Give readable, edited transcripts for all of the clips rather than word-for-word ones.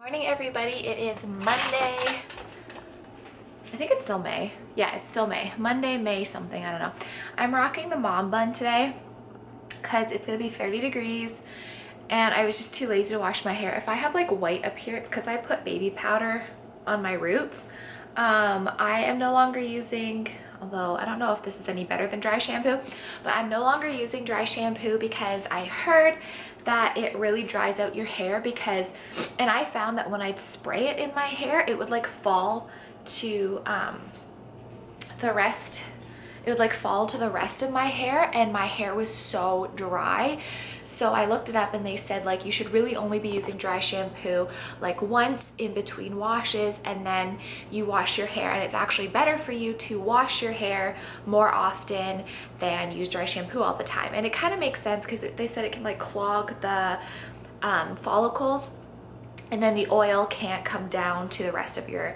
Morning everybody, it is Monday. I think it's still May. Yeah, it's still May. Monday, May something, I don't know. I'm rocking the mom bun today because it's gonna be 30 degrees and I was just too lazy to wash my hair. If I have like white up here, it's because I put baby powder on my roots. I am no longer using, although I don't know if this is any better than dry shampoo, but I'm no longer using dry shampoo because I heard that it really dries out your hair and I found that when I'd spray it in my hair, it would like fall to the rest. It would like fall to the rest of my hair and my hair was so dry. So I looked it up and they said like you should really only be using dry shampoo like once in between washes and then you wash your hair, and it's actually better for you to wash your hair more often than use dry shampoo all the time. And it kind of makes sense because they said it can like clog the follicles and then the oil can't come down to the rest of your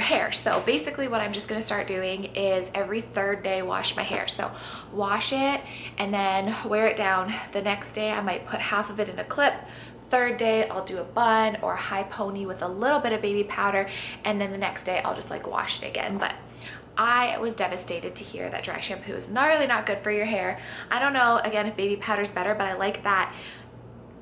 hair. So basically what I'm just going to start doing is every third day wash my hair. So wash it and then wear it down. The next day I might put half of it in a clip. Third day I'll do a bun or a high pony with a little bit of baby powder, and then the next day I'll just like wash it again. But I was devastated to hear that dry shampoo is really not good for your hair. I don't know, again, if baby powder is better, but I like that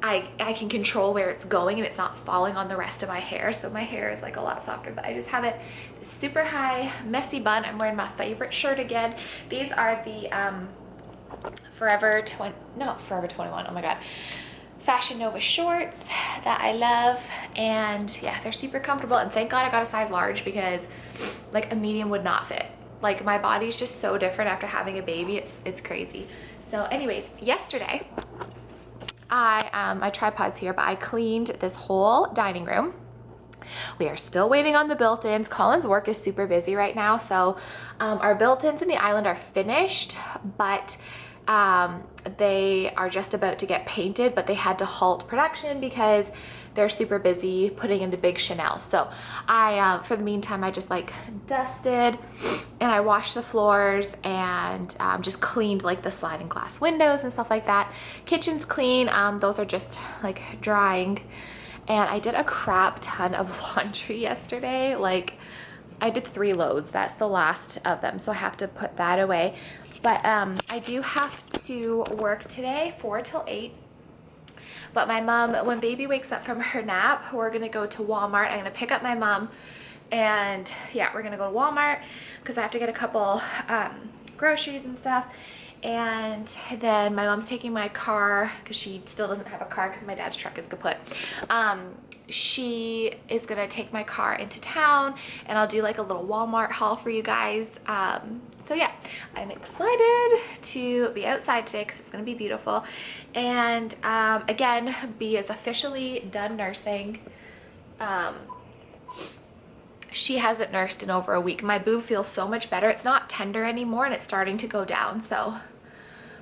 I can control where it's going and it's not falling on the rest of my hair. So my hair is like a lot softer, but I just have it super high, messy bun. I'm wearing my favorite shirt again. These are the Forever 21, oh my God. Fashion Nova shorts that I love, and yeah, they're super comfortable, and thank God I got a size large because like a medium would not fit. Like my body's just so different after having a baby, it's crazy. So anyways, yesterday, my tripod's here, but I cleaned this whole dining room. We are still waiting on the built-ins. Colin's work is super busy right now, so our built-ins in the island are finished, but they are just about to get painted, but they had to halt production because they're super busy putting into big Chanel. So I, for the meantime, I just like dusted and I washed the floors and just cleaned like the sliding glass windows and stuff like that. Kitchen's clean. Those are just like drying. And I did a crap ton of laundry yesterday. Like I did 3 loads. That's the last of them. So I have to put that away. But I do have to work today, 4 till 8. But my mom, when baby wakes up from her nap, we're gonna go to Walmart. I'm gonna pick up my mom, and yeah, we're gonna go to Walmart because I have to get a couple groceries and stuff. And then my mom's taking my car because she still doesn't have a car because my dad's truck is kaput. She is gonna take my car into town and I'll do like a little Walmart haul for you guys. So yeah, I'm excited to be outside today because it's gonna be beautiful. And again, B is officially done nursing. She hasn't nursed in over a week. My boob feels so much better. It's not tender anymore and it's starting to go down. So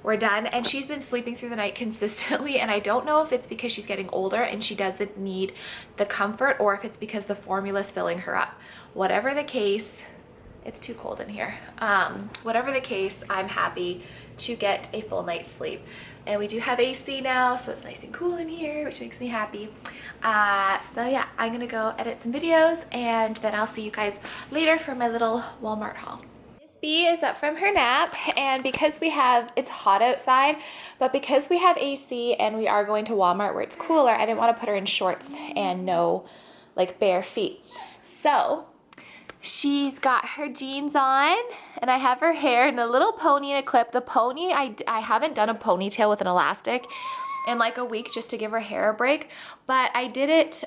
we're done, and she's been sleeping through the night consistently, and I don't know if it's because she's getting older and she doesn't need the comfort or if it's because the formula's filling her up. Whatever the case, it's too cold in here. Whatever the case, I'm happy to get a full night's sleep. And we do have AC now, so it's nice and cool in here, which makes me happy. So yeah, I'm gonna go edit some videos and then I'll see you guys later for my little Walmart haul. B is up from her nap, and because it's hot outside, but because we have AC and we are going to Walmart where it's cooler, I didn't want to put her in shorts and no like bare feet. So she's got her jeans on and I have her hair in a little pony and a clip. The pony, I haven't done a ponytail with an elastic in like a week just to give her hair a break, but I did it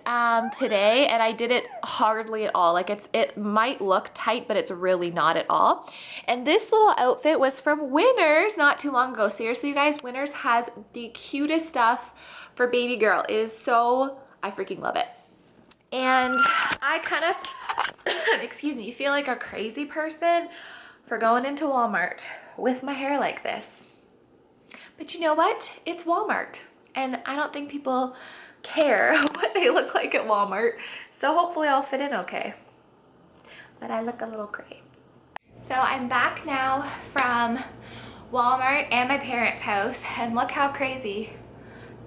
today and I did it hardly at all. Like it might look tight, but it's really not at all. And this little outfit was from Winners not too long ago. Seriously, you guys, Winners has the cutest stuff for baby girl. It is so, I freaking love it. And I kind of, excuse me, feel like a crazy person for going into Walmart with my hair like this. But you know what? It's Walmart, and I don't think people care what they look like at Walmart. So hopefully I'll fit in okay. But I look a little gray. So I'm back now from Walmart and my parents' house, and look how crazy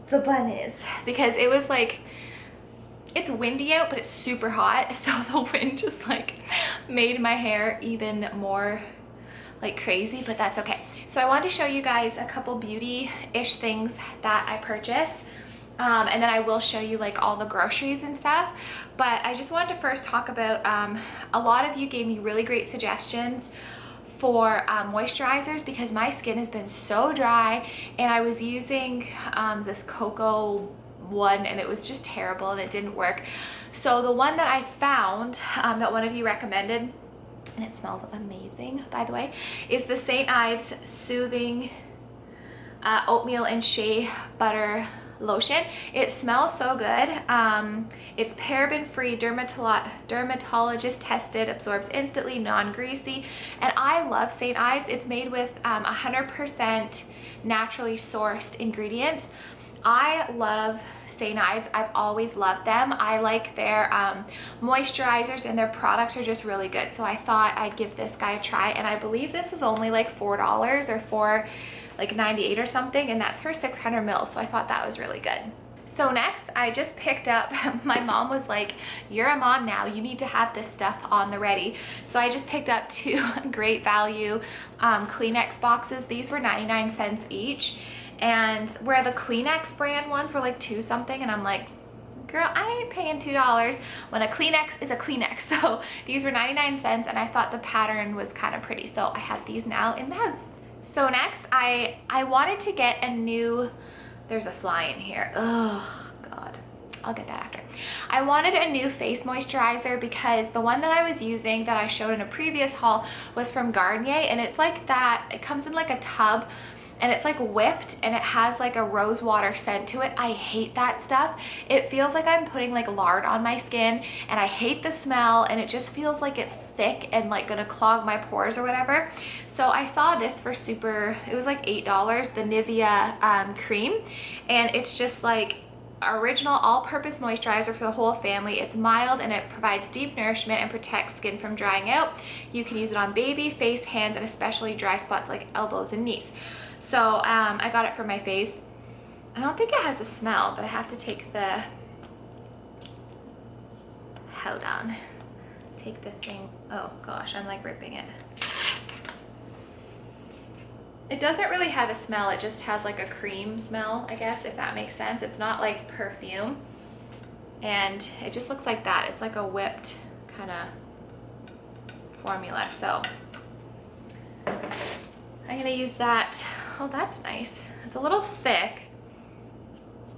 the bun is, because it was like it's windy out, but it's super hot. So the wind just like made my hair even more like crazy, but that's okay. So I wanted to show you guys a couple beauty-ish things that I purchased. And then I will show you like all the groceries and stuff. But I just wanted to first talk about, a lot of you gave me really great suggestions for moisturizers because my skin has been so dry, and I was using this cocoa one and it was just terrible and it didn't work. So the one that I found that one of you recommended, and it smells amazing by the way, is the St. Ives Soothing Oatmeal and Shea Butter Lotion. It smells so good. It's paraben free, dermatologist tested, absorbs instantly, non-greasy, and I love St. Ives. It's made with 100% naturally sourced ingredients. I love St. Ives. I've always loved them. I like their moisturizers, and their products are just really good. So I thought I'd give this guy a try, and I believe this was only like $4 or $4.98 or something, and that's for 600 mils. So I thought that was really good. So next, I just picked up, my mom was like, you're a mom now, you need to have this stuff on the ready. So I just picked up 2 Great Value Kleenex boxes. These were 99 cents each. And where the Kleenex brand ones were like 2 something, and I'm like, girl, I ain't paying $2 when a Kleenex is a Kleenex. So these were 99 cents, and I thought the pattern was kind of pretty. So I have these now in the house. So next, I wanted to get a new, there's a fly in here. Oh God, I'll get that after. I wanted a new face moisturizer because the one that I was using that I showed in a previous haul was from Garnier, and it's like that, it comes in like a tub, and it's like whipped, and it has like a rose water scent to it. I hate that stuff. It feels like I'm putting like lard on my skin, and I hate the smell, and it just feels like it's thick and like gonna clog my pores or whatever. So I saw this for it was like $8, the Nivea cream, and it's just like original all-purpose moisturizer for the whole family. It's mild and it provides deep nourishment and protects skin from drying out. You can use it on baby, face, hands, and especially dry spots like elbows and knees. So I got it for my face. I don't think it has a smell, but I have to take the, hold on, take the thing, oh gosh, I'm like ripping it. It doesn't really have a smell, it just has like a cream smell, I guess, if that makes sense. It's not like perfume, and it just looks like that. It's like a whipped kind of formula. So I'm gonna use that. Oh, that's nice. It's a little thick,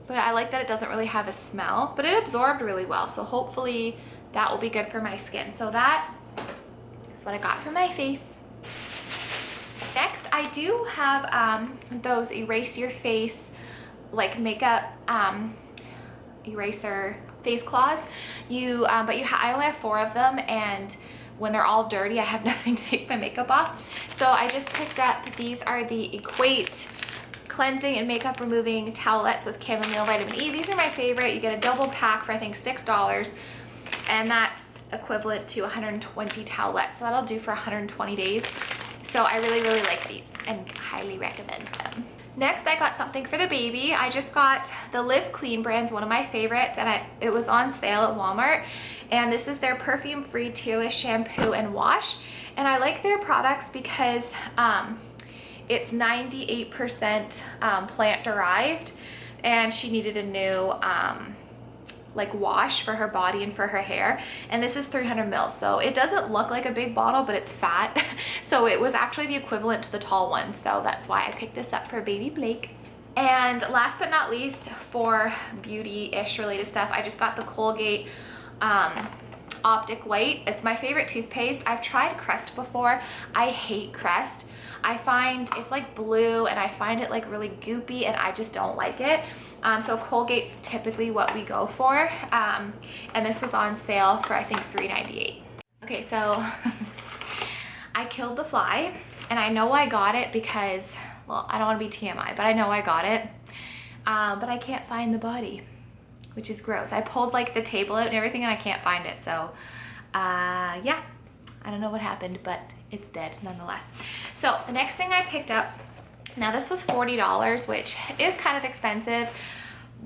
but I like that it doesn't really have a smell, but it absorbed really well. So hopefully that will be good for my skin. So that is what I got for my face. Next, I do have those erase your face, like makeup eraser face cloths. I only have 4 of them, and when they're all dirty, I have nothing to take my makeup off. So I just picked up, these are the Equate cleansing and makeup removing towelettes with chamomile vitamin E. These are my favorite. You get a double pack for I think $6, and that's equivalent to 120 towelettes. So that'll do for 120 days. So I really, really like these and highly recommend them. Next, I got something for the baby. I just got the Live Clean brand's one of my favorites, and it was on sale at Walmart. And this is their perfume-free tearless shampoo and wash. And I like their products because it's 98% plant-derived, and she needed a new like wash for her body and for her hair, and this is 300 mils, so it doesn't look like a big bottle, but it's fat. So it was actually the equivalent to the tall one, so that's why I picked this up for baby Blake. And last but not least, for beauty-ish related stuff, I just got the Colgate Optic White. It's my favorite toothpaste. I've tried Crest before. I hate Crest. I find it's like blue, and I find it like really goopy, and I just don't like it. So Colgate's typically what we go for, and this was on sale for I think $3.98. Okay, so I killed the fly, and I know I got it because, well, I don't want to be TMI, but I know I got it, but I can't find the body, which is gross. I pulled like the table out and everything, and I can't find it. So yeah, I don't know what happened, but it's dead nonetheless. So the next thing I picked up, now this was $40, which is kind of expensive,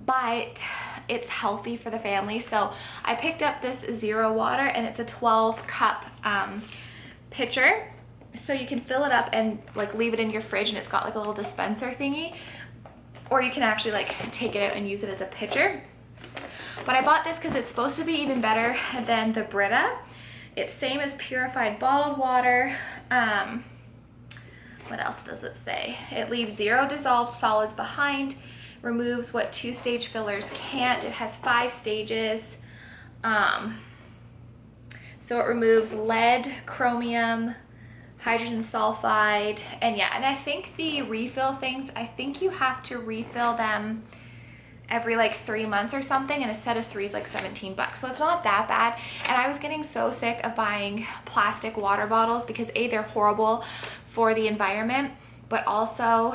but it's healthy for the family. So I picked up this Zero water, and it's a 12 cup pitcher. So you can fill it up and like leave it in your fridge, and it's got like a little dispenser thingy, or you can actually like take it out and use it as a pitcher. But I bought this because it's supposed to be even better than the Brita. It's same as purified bottled water. What else does it say? It leaves 0 dissolved solids behind, removes what 2-stage fillers can't. It has 5 stages. So it removes lead, chromium, hydrogen sulfide, and yeah, and I think the refill things, I think you have to refill them every like 3 months or something, and a set of 3 is like 17 bucks. So it's not that bad. And I was getting so sick of buying plastic water bottles because A, they're horrible for the environment, but also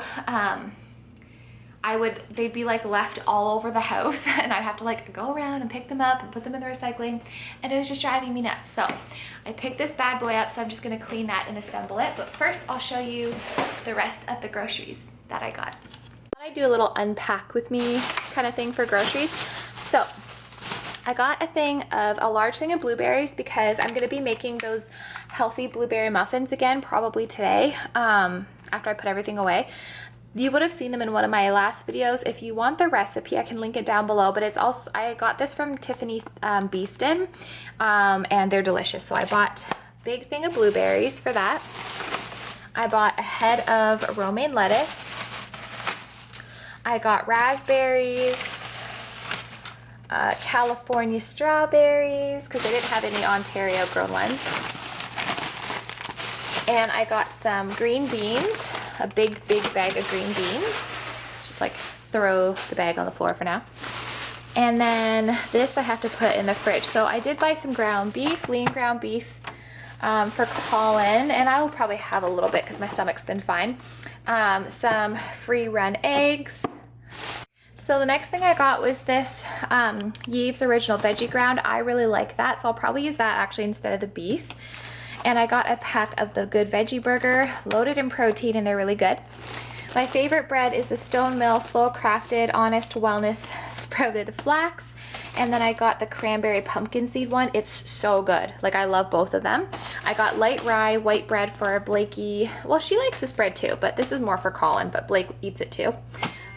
they'd be like left all over the house, and I'd have to like go around and pick them up and put them in the recycling, and it was just driving me nuts. So I picked this bad boy up, so I'm just gonna clean that and assemble it. But first I'll show you the rest of the groceries that I got. I do a little unpack with me kind of thing for groceries. So I got a large thing of blueberries because I'm gonna be making those healthy blueberry muffins again, probably today, after I put everything away. You would have seen them in one of my last videos. If you want the recipe, I can link it down below, but it's also, I got this from Tiffany Beeston, and they're delicious. So I bought a big thing of blueberries for that. I bought a head of romaine lettuce. I got raspberries, California strawberries, because I didn't have any Ontario grown ones. And I got some green beans, a big bag of green beans. Just like throw the bag on the floor for now. And then this I have to put in the fridge. So I did buy some ground beef, lean ground beef, for Colin, and I will probably have a little bit because my stomach's been fine. Some free run eggs. So the next thing I got was this Yves Original Veggie Ground. I really like that, so I'll probably use that actually instead of the beef. And I got a pack of the Good Veggie Burger, loaded in protein, and they're really good. My favorite bread is the Stone Mill Slow Crafted Honest Wellness Sprouted Flax. And then I got the cranberry pumpkin seed one. It's so good. Like, I love both of them. I got light rye white bread for Blakey. Well, she likes this bread too, but this is more for Colin, but Blake eats it too.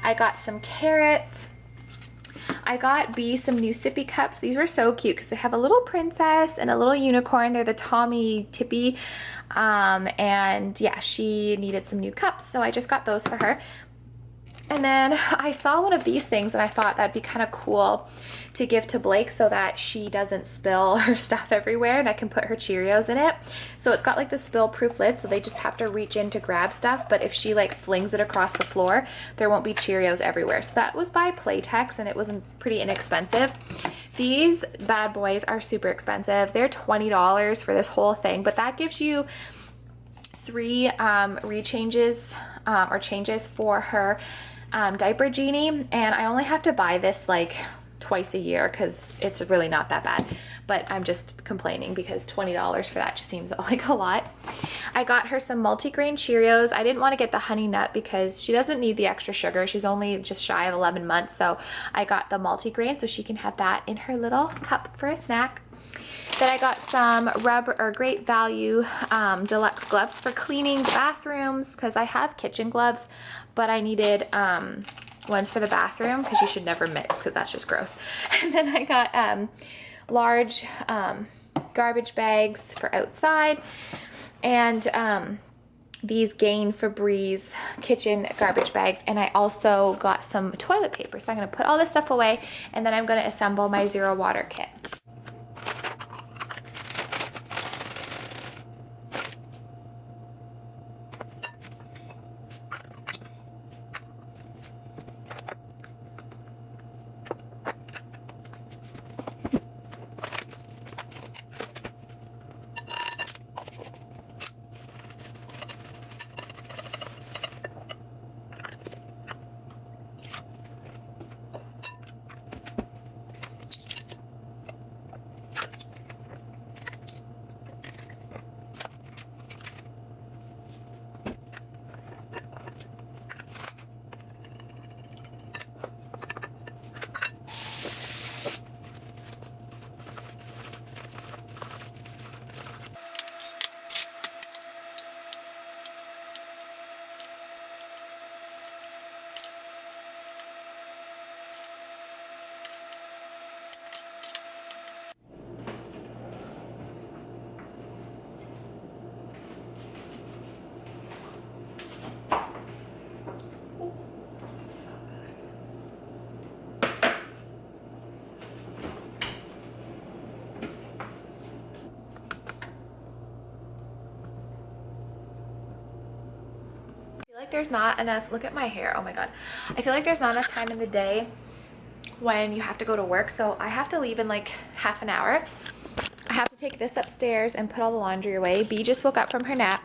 I got some carrots. I got B some new sippy cups. These were so cute because they have a little princess and a little unicorn. They're the Tommy Tippy. And yeah, she needed some new cups, so I just got those for her. And then I saw one of these things and I thought that'd be kind of cool to give to Blake so that she doesn't spill her stuff everywhere, and I can put her Cheerios in it. So it's got like the spill proof lid, so they just have to reach in to grab stuff, but if she like flings it across the floor, there won't be Cheerios everywhere. So that was by Playtex, and it was pretty inexpensive. These bad boys are super expensive. They're $20 for this whole thing, but that gives you 3 rechanges or changes for her diaper genie, and I only have to buy this like twice a year because it's really not that bad, but I'm just complaining because $20 for that just seems like a lot. I got her some multigrain Cheerios. I didn't want to get the honey nut because she doesn't need the extra sugar. She's only just shy of 11 months, so I got the multigrain so she can have that in her little cup for a snack. Then I got some Great Value deluxe gloves for cleaning the bathrooms because I have kitchen gloves, but I needed ones for the bathroom because you should never mix because that's just gross. And then I got large garbage bags for outside, and these Gain Febreze kitchen garbage bags, and I also got some toilet paper. So I'm going to put all this stuff away, and then I'm going to assemble my Zero water kit. there's not enough, look at my hair, oh my god. I feel like there's not enough time in the day when you have to go to work, so I have to leave in like half an hour. I have to take this upstairs and put all the laundry away. Bea just woke up from her nap.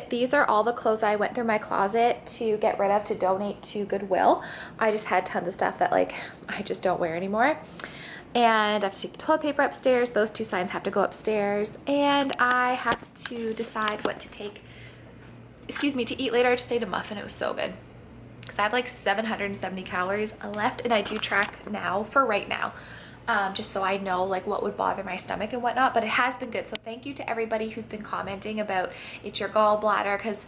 These are all the clothes I went through my closet to get rid of to donate to Goodwill. I just had tons of stuff that like I just don't wear anymore. And I have to take the toilet paper upstairs. Those 2 signs have to go upstairs. And I have to decide what to take, excuse me, to eat later. I just ate a muffin. It was so good. Because I have like 770 calories left, and I do track now for right now. Just so I know like what would bother my stomach and whatnot, but it has been good. So thank you to everybody who's been commenting about it's your gallbladder, because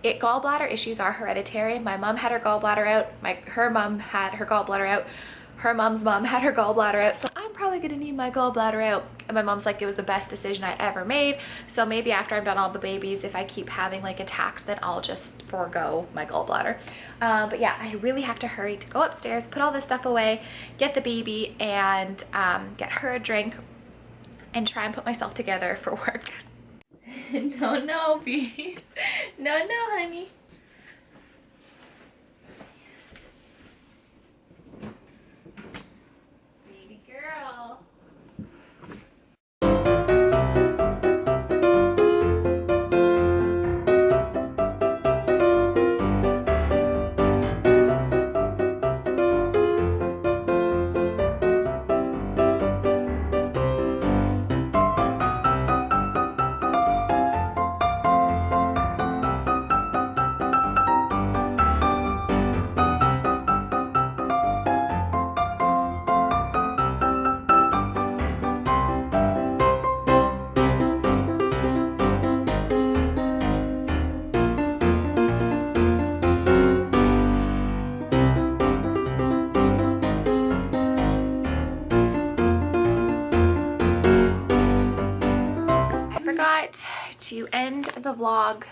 gallbladder issues are hereditary. My mom had her gallbladder out, her mom had her gallbladder out, her mom's mom had her gallbladder out, so I'm probably gonna need my gallbladder out. And my mom's like, it was the best decision I ever made, so maybe after I've done all the babies, if I keep having like attacks, then I'll just forego my gallbladder. But yeah, I really have to hurry to go upstairs, put all this stuff away, get the baby, and get her a drink, and try and put myself together for work. No, Bea. No, honey. Baby girl. To end the vlog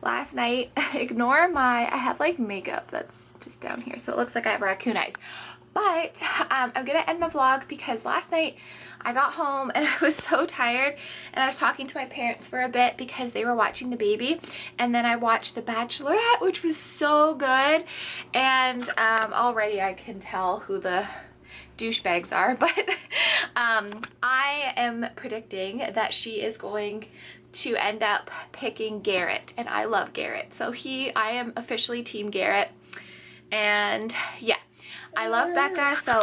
last night. Ignore I have like makeup that's just down here, so it looks like I have raccoon eyes. But I'm gonna end the vlog because last night I got home and I was so tired, and I was talking to my parents for a bit because they were watching the baby, and then I watched The Bachelorette, which was so good. And already I can tell who the douchebags are, but I am predicting that she is going to end up picking Garrett, and I love Garrett, so I am officially team Garrett. And yeah, I love Becca, so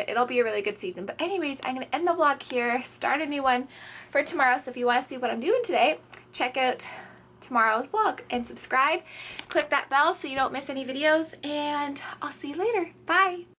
it'll be a really good season. But anyways, I'm gonna end the vlog here, start a new one for tomorrow. So if you want to see what I'm doing today, check out tomorrow's vlog and subscribe, click that bell so you don't miss any videos, and I'll see you later. Bye.